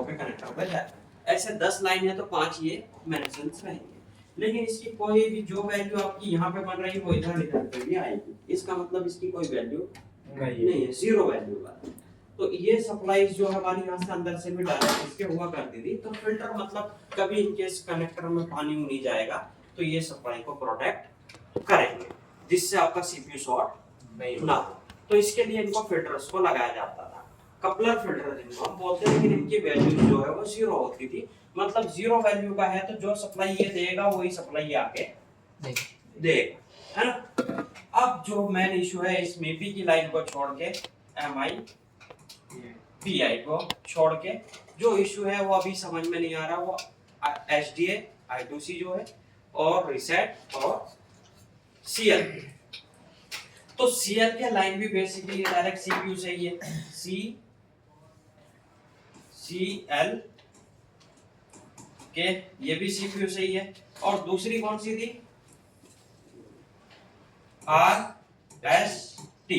पे कनेक्टर पे जाता है। ऐसे 10 लाइन है तो 5 ये मेंशंस रहेंगे, लेकिन इसकी कोई भी जो वैल्यू आपकी यहाँ पे बन रही है वो इधर पे भी आएगी। इसका मतलब इसकी कोई वैल्यू नहीं है, जीरो वैल्यू वाला। तो ये सप्लाईज जो हमारी यहाँ से अंदर से भी डायरेक्ट इसके हुआ करती थी। तो फिल्टर मतलब कभी इनकेस कनेक्टर में पानी नहीं जाएगा तो ये सप्लाई को प्रोटेक्ट करेंगे, जिससे आपका सीपीयू शॉर्ट नहीं ना हो। तो इसके लिए इनको फिल्टर्स को लगाया जाता था, कपलर फिल्टर जिनको हम बोलते हैं। लेकिन इनकी वैल्यू जो है वो जीरो होती थी, मतलब जीरो वैल्यू का है तो जो सप्लाई ये देगा वही सप्लाई आके देगा, है ना। अब जो मेन इशू है इस मीपी की लाइन को छोड़ के, एमआई पीआई को छोड़ के जो इशू है वो अभी समझ में नहीं आ रहा, वो एचडीए I2C जो है और रीसेट और सीएल। तो सीएल के लाइन भी बेसिकली डायरेक्ट सीपीयू से ही है, सीएल के ये भी सीपीयू से ही है। और दूसरी कौन सी थी, RST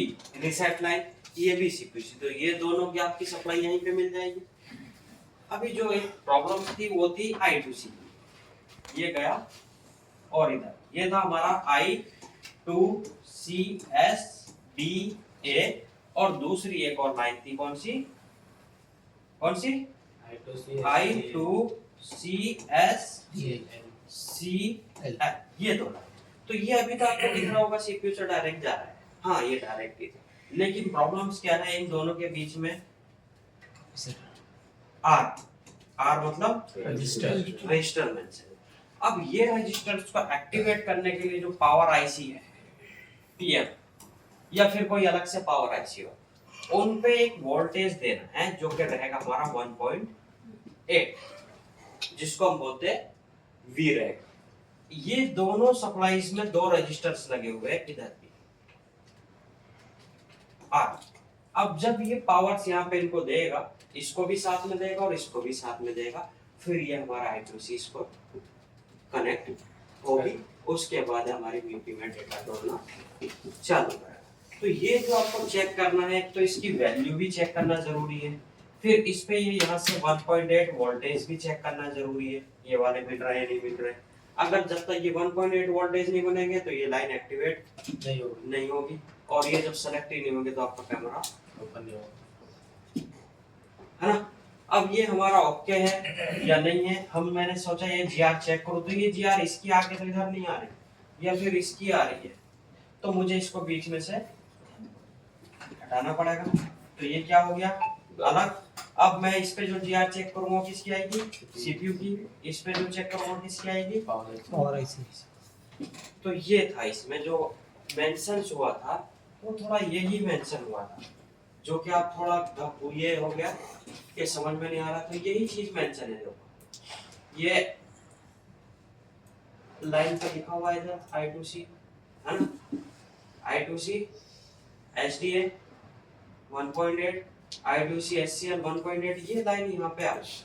रीसेट लाइन, ये भी सीपीयू से। तो ये दोनों की आपकी सप्लाई यहीं पे मिल जाएगी। अभी जो एक प्रॉब्लम थी वो थी I2C, ये गया और इधर ये था हमारा I2CSDA। और दूसरी एक और लाइन थी, कौन सी I2CSCL, ये दो लाइन। तो ये अभी तक आपको दिख रहा होगा सीपीयू से डायरेक्ट जा रहा है, हाँ ये डायरेक्ट ही। लेकिन प्रॉब्लम्स क्या है इन दोनों के बीच में, आर मतलब रजिस्टर मेंशन। अब ये रजिस्टर्स को एक्टिवेट करने के लिए जो पावर आईसी है पीएम या फिर कोई अलग से पावर आईसी हो, उन पे एक वोल्टेज देना है जो कि रहेगा हमारा 1.8, जिसको हम बोलते हैं वीरैक। ये दोनों सप्लाईज में दो रजिस्टर्स लगे हुए हैं इधर भी आर। अब जब ये पावर्स यहाँ पे इनको देगा, इसको भी साथ में देगा और इसको भी साथ में देगा, फिर ये हमारा I2C इसको कनेक्ट होगी। उसके बाद हमारी मीपी में डेटा जोड़ना चालू करेगा। तो ये जो आपको चेक करना है, तो इसकी वैल्यू भी चेक करना जरूरी है, फिर इस पे ये यहाँ से 1.8 वोल्टेज भी चेक करना जरूरी है, ये वाले मिल रहे हैं नहीं मिल रहे। अगर जब तक ये 1.8 वोल्टेज नहीं बनेंगे तो ये लाइन एक्टिवेट नहीं होगी और ये जब सेलेक्ट ही नहीं होंगे तो आपका कैमरा ओपन नहीं होगा, है ना। अब ये हमारा ओके है या नहीं है, मैंने सोचा ये जीआर चेक करूं। तो ये जीआर इसकी आगे तो इधर नहीं आ रही या फिर इसकी आ रही है, तो मुझे इसको बीच में से हटाना पड़ेगा। तो ये क्या हो गया अलग। अब मैं इस पे जो जीआर चेक करूंगा किसकी आएगी, सीपीयू की। इस पे जो चेक करूंगा किसकी आएगी, पावर आईसी। तो ये था इसमें जो मेंशन हुआ था वो थोड़ा यही मेंशन हुआ था, जो कि आप थोड़ा ये हो गया कि समझ में नहीं आ रहा। तो यही चीज मेंशन है, देखो ये लाइन पे लिखा हुआ है इधर I2C, है ना, I2C SDA 1.8, I2C SCL 1.8। ये लाइन यहाँ पे आ गई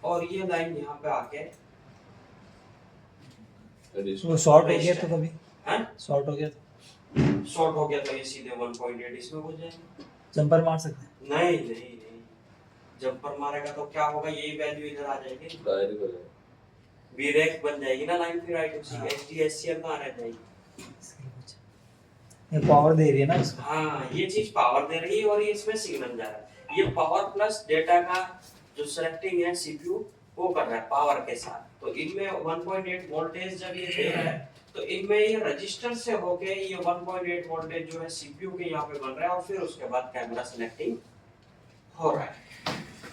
और ये लाइन यहाँ पे आके वो शॉर्ट हो गया तो कभी शॉर्ट हो गया तो ये सीधे 1.8 इसमें हो जाएगा। जंपर मार सकते हैं? नहीं, जंपर मारेगा तो क्या होगा, यही वैल्यू इधर आ जाएगी, डायरेक्ट हो जाएगा, वीरैक बन जाएगी ना लाइन। फिर I2C SDA SCL कहाँ रह जाएगी, ये पावर दे रही है ना इसको। हाँ ये चीज पावर दे रही है और ये इसमें सिग्नल जा रहा है। ये पावर प्लस डेटा का जो सेलेक्टिंग है सीपीयू वो कर रहा है पावर के साथ। तो इनमें 1.8 वोल्टेज जब ये दे रहा है तो इनमें ये रजिस्टर से होके ये 1.8 वोल्टेज जो है सीपीयू के यहाँ पे बन रहा है और फिर उसके बाद कैमरा सेलेक्टिंग हो रहा है।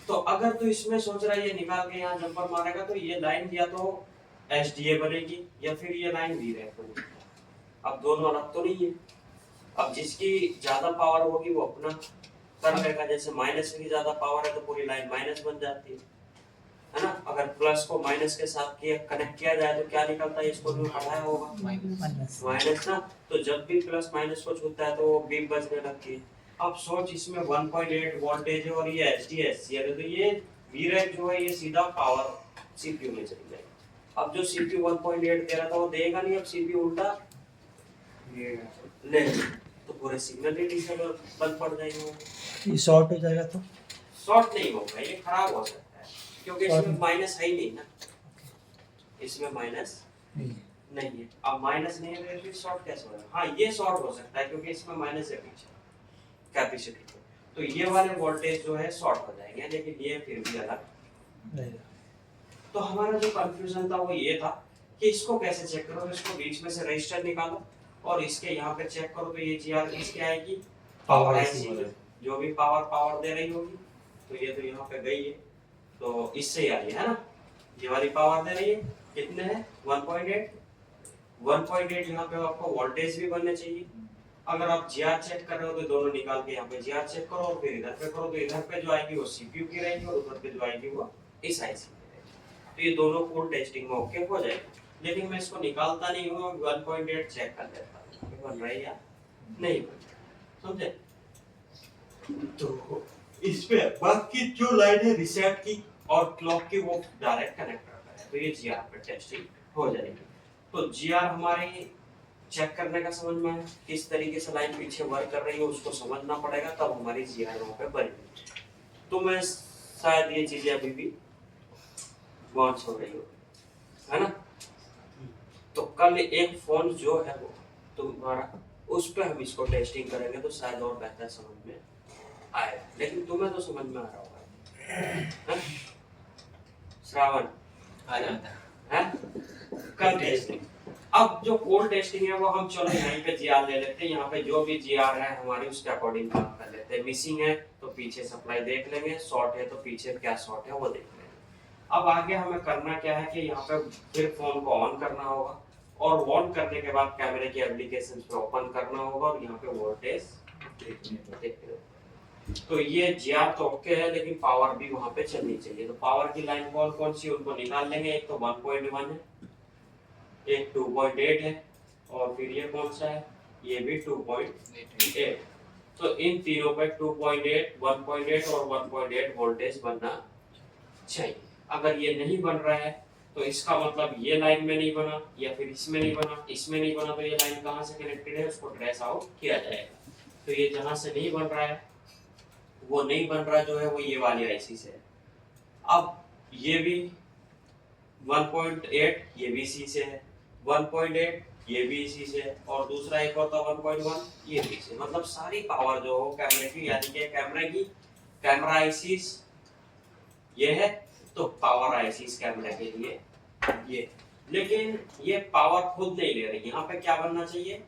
तो अगर तो इसमें सोच रहा है ये निकाल के यहाँ जंपर मारेगा तो ये लाइन या तो एसडीए बनेगी या फिर ये लाइन वीरैक बनेगी। अब दोनों अलग तो नहीं है। अब जिसकी ज्यादा पावर होगी वो अपना कर लेगा, जैसे माइनस की ज्यादा पावर है तो पूरी लाइन माइनस बन जाती है ना। अगर प्लस को माइनस के साथ कनेक्ट किया जाए तो क्या निकलता है, इसको भी पढ़ाया होगा माइनस ना। तो जब भी प्लस माइनस को छूता है तो वो बीप बजने लगती है। अब सोच इसमें 1.8 वोल्टेज है और ये एचडीएससी है, तो ये वीरैक जो है ये सीधा पावर सीपीयू में चली जाएगी। अब जो सीपीयू 1.8 दे रहा था वो देगा नहीं, अब सीपीयू उल्टा ले तो पूरे सिग्नल ही बंद पड़ जाएंगे। ये शॉर्ट हो जाएगा तो शॉर्ट नहीं होगा, ये खराब हो सकता है क्योंकि Short इसमें नहीं। माइनस है ही नहीं ना, इसमें माइनस नहीं नहीं है। अब माइनस नहीं है तो फिर शॉर्ट कैसे होगा? हाँ ये शॉर्ट हो सकता है क्योंकि इसमें माइनस है पीछे कैपेसिटी पे, तो ये वाले वोल्टेज जो है शॉर्ट हो जाएंगे, लेकिन ये फिर भी अलग रहेगा। तो हमारा जो कंफ्यूजन था वो ये था कि इसको कैसे चेक करो, इसको बीच में से रजिस्टर निकालो और इसके यहाँ पे चेक करो तो ये जीआर इसकी आएगी पावर आईसी, जो भी पावर दे रही होगी, तो ये तो यहाँ पे गई है तो इससे ही आ रही है ना, ये वाली पावर दे रही है, कितने है 1.8 यहाँ पे आपको वोल्टेज भी बनने चाहिए। अगर आप जीआर चेक कर रहे हो तो दोनों निकाल के यहाँ पे जीआर चेक करो और फिर इधर पे करो, तो इधर पे जो आएगी वो सीपीयू की रहेगी और उधर पे जो आएगी वो इस आईसी की रहेगी, तो ये दोनों फुल टेस्टिंग में ओके हो जाएगा। लेकिन मैं इसको निकालता नहीं हूँ, 1.8 चेक कर लेता हूँ बन रहा है या नहीं बन रहा, समझे? तो इस पे बाकी जो लाइन है रिसेट की और क्लॉक की वो डायरेक्ट कनेक्टर पर है, तो ये जीआर पे टेस्टिंग हो जाएगी। तो जीआर हमारी चेक करने का समझ में है, किस तरीके से लाइन पीछे वर्क कर रही है उसको समझना पड़ेगा, तब हमारी जीआर वहाँ पे बनेगी। तो मैं शायद ये चीजें अभी भी पहुंच हो रही हो, है ना? तो कल एक फोन जो है वो तुम्हारा, उस पे हम इसको टेस्टिंग करेंगे तो शायद और बेहतर समझ में आए, लेकिन तुम्हें तो समझ में आ रहा होगा, श्रावण आ जाता है कल टेस्टिंग। अब जो कोड टेस्टिंग है वो हम चलो यहीं पे जीआर ले लेते हैं, यहाँ पे जो भी जीआर है हमारे उसके अकॉर्डिंग काम कर लेते हैं। मिसिंग है तो पीछे सप्लाई देख लेंगे, शॉर्ट है तो पीछे क्या शॉर्ट है वो देख लेंगे। अब आगे हमें करना क्या है कि यहाँ पे फिर फोन को ऑन करना होगा और ऑन करने के बाद कैमरे की एप्लीकेशन पे ओपन करना होगा और यहाँ पे वोल्टेज देखने। तो ये जीआर तो ओके है, लेकिन पावर भी वहाँ पे चलनी चाहिए। तो पावर की लाइन कौन कौन सी उनको निकाल लेंगे, एक तो 1.1 है, एक 2.8 है और फिर ये कौन सा है, ये भी 2.8। तो इन तीनों पे 2.8, 1.8 और 1.8 वोल्टेज बनना चाहिए। अगर ये नहीं बन रहा है तो इसका मतलब ये लाइन में नहीं बना या फिर इसमें नहीं बना, इसमें नहीं बना, तो ये लाइन कहाँ से कनेक्टेड है उसको ट्रेस आउट किया जाएगा। तो ये जहाँ से नहीं बन रहा है वो नहीं बन रहा जो है वो ये वाली आईसी से है। अब ये भी 1.8 ये भी इसी से है, 1.8 ये भी इसी से है और दूसरा एक और था 1.1 ये भी से, मतलब सारी पावर जो हो कैमरे की, यानी कि कैमरे की कैमरा आईसीस ये है, तो पावर आईसीस कैमरे के लिए ये, लेकिन ये पावर खुद नहीं ले रही, यहाँ पे क्या बनना चाहिए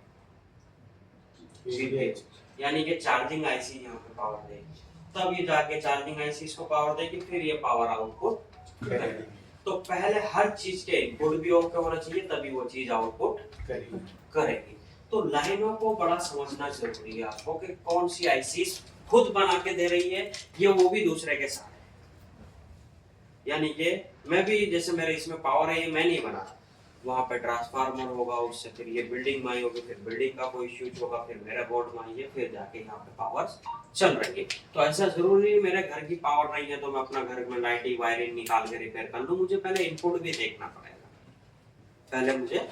यानी कि चार्जिंग आईसी यहाँ पे पावर देगी, तब ये जाके चार्जिंग आईसी को पावर देगी, फिर ये पावर आउटपुट करेगी। तो पहले हर चीज के इनपुट भी ओके होना चाहिए तभी वो चीज आउटपुट करेगी। तो लाइनों को बड़ा समझना जरूरी है आपको कि कौन सी आईसी खुद बना के दे रही है, ये वो भी दूसरे के साथ है। यानी कि मैं भी जैसे मेरे इसमें पावर है ये मैं नहीं बना, वहाँ पे ट्रांसफार्मर होगा, उससे फिर ये बिल्डिंग में आई होगी, फिर बिल्डिंग का कोई स्विच होगा, फिर मेरे बोर्ड में आई है, फिर जाके यहाँ पे पावर चल रही है। तो ऐसा जरूरी नहीं मेरे घर की पावर नहीं है तो मैं अपना घर में लाइटिंग वायरिंग निकाल के रिपेयर कर लूँ, मुझे पहले इनपुट भी देखना पड़ेगा, पहले मुझे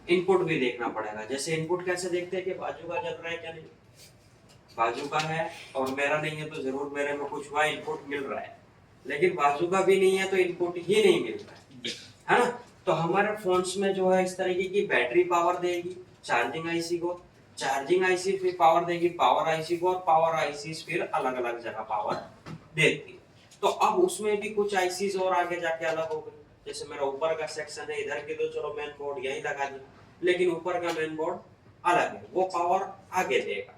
इनपुट भी देखना पड़ेगा। जैसे इनपुट कैसे देखते हैं कि बाजू का जल रहा है क्या नहीं, बाजू का है और मेरा नहीं है तो जरूर मेरे में कुछ हुआ इनपुट मिल रहा है, लेकिन बाजू का भी नहीं है तो इनपुट ही नहीं मिल रहा है ना। तो हमारे फोन्स में जो है इस तरीके की बैटरी पावर देगी चार्जिंग आईसी को, चार्जिंग आईसी फिर पावर देगी पावर आईसी को, और पावर आईसी फिर अलग अलग जगह पावर देती है। तो अब उसमें भी कुछ आईसी और आगे जाके अलग हो गई, जैसे मेरा ऊपर का सेक्शन है, इधर के तो चलो मेन बोर्ड यही लगा दिया, लेकिन ऊपर का मेन बोर्ड अलग है, वो पावर आगे देगा।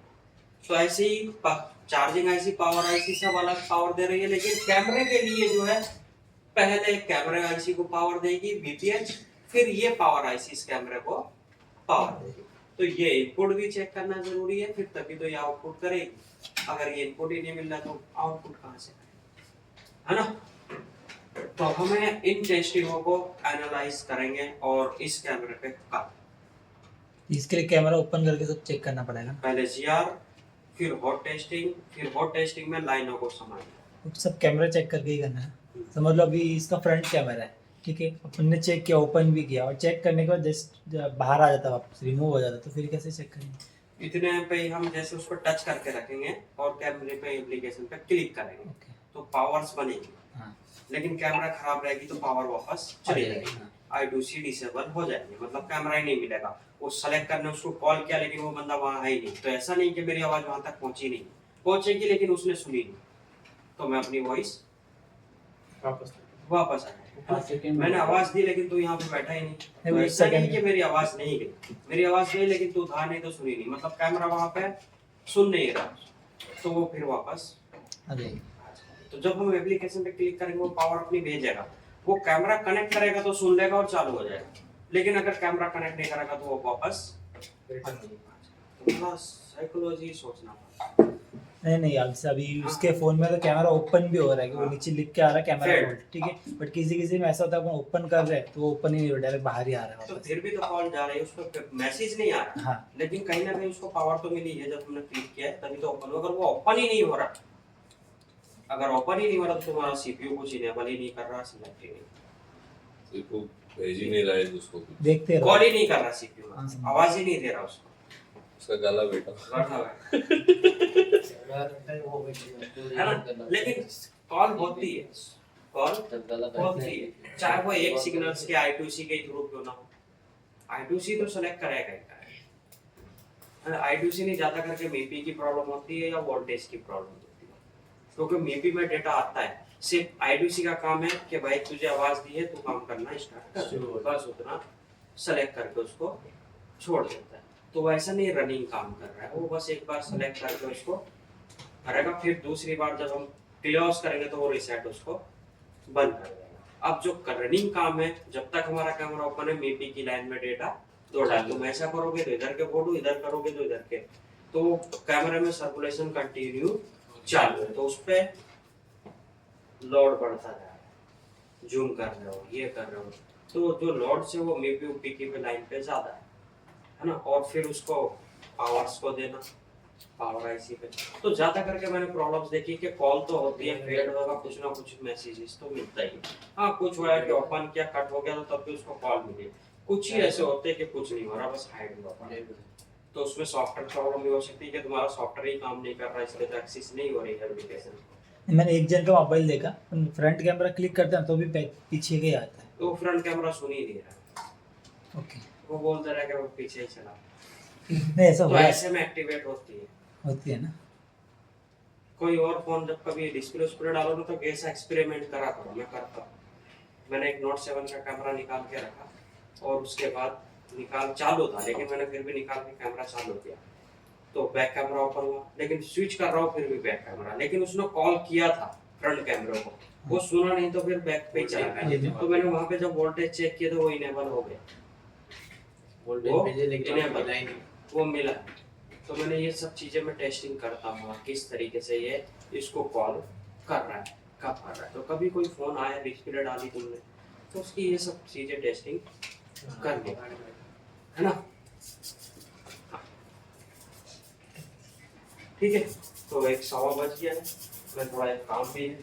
तो ऐसे ही चार्जिंग आईसी पावर आईसी सब अलग पावर दे रही है, लेकिन कैमरे के लिए जो है पहले कैमरे आईसी को पावर देगी बीपीएच, फिर ये पावर आईसी इस कैमरे को पावर देगी। तो ये इनपुट भी चेक करना जरूरी है, फिर तभी तो ये आउटपुट करेगी। अगर ये इनपुट ही नहीं मिल रहा तो आउटपुट कहाँ से करेगी, है ना। तो हमें इन टेस्टिंगों को एनालाइज करेंगे और इस कैमरे पे इसके लिए कैमरा ओपन करके सब चेक करना पड़ेगा, पहले जीआर फिर हॉट टेस्टिंग, फिर हॉट टेस्टिंग में लाइनों को समझना, सब कैमरा चेक करके ही करना है। समझ लो अभी इसका फ्रंट कैमरा है, ठीक है, अपन ने चेक किया, ओपन भी किया, और चेक करने के बाद जस्ट बाहर आ जाता है, वापस रिमूव हो जाता है, तो फिर कैसे चेक करेंगे? इतने पे हम जैसे उसको टच करके रखेंगे और कैमरे पे एप्लीकेशन पे क्लिक करेंगे, ओके, तो पावर्स बनेगी, हाँ लेकिन कैमरा खराब रहेगी तो पावर वापस चली जाएगी, हाँ I2C डिसेबल हो जाएंगे, मतलब कैमरा ही नहीं मिलेगा। वो सेलेक्ट करने उसको कॉल किया लेकिन वो बंदा वहाँ है ही नहीं, तो ऐसा नहीं कि मेरी आवाज वहां तक पहुंची नहीं, पहुंचेगी लेकिन उसने सुनी नहीं, तो मैं अपनी वॉइस वापस आ जाएगी। मैंने आवाज दी लेकिन तू यहाँ पे बैठा ही नहीं, तो वो एक ऐसा नहीं सेकंड कि मेरी आवाज नहीं गई, मेरी आवाज गई लेकिन तू था नहीं तो सुनी नहीं, मतलब कैमरा वहां पे सुन नहीं रहा, तो वो फिर वापस अरे तो जब हम एप्लीकेशन पे क्लिक करेंगे वो पावर अपनी भेजेगा, वो कैमरा कनेक्ट करेगा तो सुन लेगा और चालू हो जाएगा, लेकिन अगर कैमरा कनेक्ट नहीं करेगा तो वो वापस तो थोड़ा साइकोलॉजी सोचना पड़ता है। नहीं अब से अभी उसके फोन में तो कैमरा ओपन भी हो रहा है कि वो हाँ। नीचे लिख के आ रहा है कैमरा Failed। मोड, ठीक है, बट किसी किसी में ऐसा होता है अपन ओपन कर रहे हैं तो वो ओपन ही नहीं हो रहा, डायरेक्ट बाहर ही आ रहा है तो वापस। फिर भी तो कॉल जा रही है, उस पर मैसेज नहीं आ रहा, हाँ लेकिन कहीं ना कहीं उसको पावर तो मिली है, जब हमने क्लिक किया है तभी तो ओपन, अगर वो ओपन ही नहीं हो रहा, अगर ओपन ही नहीं हो रहा तो तुम्हारा सीपीयू कुछ इनेबल ही नहीं कर रहा, सिलेक्ट ही नहीं, देखो भेज ही नहीं रहा है उसको कुछ, देखते रहो। कॉल ही नहीं कर रहा सीपीयू, हाँ, समझ। आवाज ही नहीं दे रहा उसको, उसका गाला बेटा बैठा हुआ है ना, लेकिन कॉल होती है, कॉल होती है, चाहे वो एक सिग्नल्स के I2C के थ्रू क्यों ना हो, I2C तो सेलेक्ट करेगा ही, I2C नहीं ज्यादा करके MIPI की प्रॉब्लम होती है या वोल्टेज की प्रॉब्लम होती है, क्योंकि MIPI में डेटा आता है, सिर्फ I2C का काम है कि भाई तुझे आवाज दी है तू काम करना स्टार्ट कर, बस उतना सेलेक्ट करके उसको छोड़ देता है, तो वैसा नहीं रनिंग काम कर रहा है, वो बस एक बार सेलेक्ट करके उसको करेगा, फिर दूसरी बार जब हम क्लोज करेंगे तो वो रिसेट उसको बंद कर देगा। अब जो रनिंग काम है, जब तक हमारा कैमरा ओपन है MIPI की लाइन में डेटा दौड़ा है, तुम ऐसा करोगे तो इधर के फोटो, इधर करोगे तो इधर के, तो कैमरे में सर्कुलेशन कंटिन्यू चालू है, तो उस पे लोड बढ़ता जा रहा है, जूम कर रहे हो, ये कर रहे हो, तो जो लोड से वो MIPI की लाइन पे ज्यादा है ना, और फिर उसको पावर्स को देना, पावर आईसी पे, तो ज्यादा करके मैंने प्रॉब्लम्स देखी कि कॉल तो होती है, फेड होगा, कुछ ना कुछ मैसेजेस तो मिलता ही, हाँ कुछ हुआ है कि ओपन किया कट हो गया तो तब भी उसको कॉल मिली, कुछ ही ऐसे होते हैं कि कुछ नहीं हो रहा, बस हाइड हुआ पड़ा है, तो उसमें सॉफ्टवेयर प्रॉब्लम भी हो सकती है कि तुम्हारा सॉफ्टवेयर ही काम नहीं कर रहा है, इसलिए तो एक्सेस नहीं हो रही है एप्लीकेशन, मैंने एक जन का मोबाइल देखा, फ्रंट कैमरा क्लिक करते हैं तो भी पीछे के ही आता है। तो फ्रंट कैमरा सुन ही नहीं रहा, ओके वो बोलता रहा कि वो पीछे ही चला, नहीं ऐसा तो हुआ ऐसे में एक्टिवेट होती है। होती है ना। कोई और फोन जब कभी डिस्प्ले उस्प्ले डालो ना तो ऐसा एक्सपेरिमेंट करा करो, मैं करता हूँ, मैंने एक Note 7 का कैमरा निकाल के रखा और उसके बाद निकाल चालू था, लेकिन मैंने फिर भी निकाल के कैमरा चालू किया, तो बैक कैमरा ओपन हुआ, लेकिन स्विच कर रहा हूँ फिर भी बैक कैमरा, लेकिन उसने कॉल किया था फ्रंट कैमरे को, वो सुना नहीं तो फिर बैक पे ही चला गया, तो मैंने वहाँ पे जब वोल्टेज चेक किया तो वो इनेबल हो गया, वो मिला, तो मैंने ये सब चीजें मैं टेस्टिंग करता हूँ किस तरीके से ये इसको कॉल कर रहा है, कब कर रहा है, तो कभी कोई फोन आया डिस्प्ले डाली तुमने तो उसकी ये सब चीजें टेस्टिंग करनी है ना, ठीक है, तो 1:15 बज गया है, मैं थोड़ा एक काम भी है,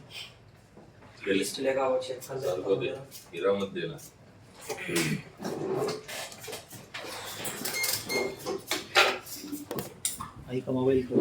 डिस्प्ले का वो चेक कर साल देता को हूँ दे, जरा। हीरा मत देना। भाई का मोबाइल को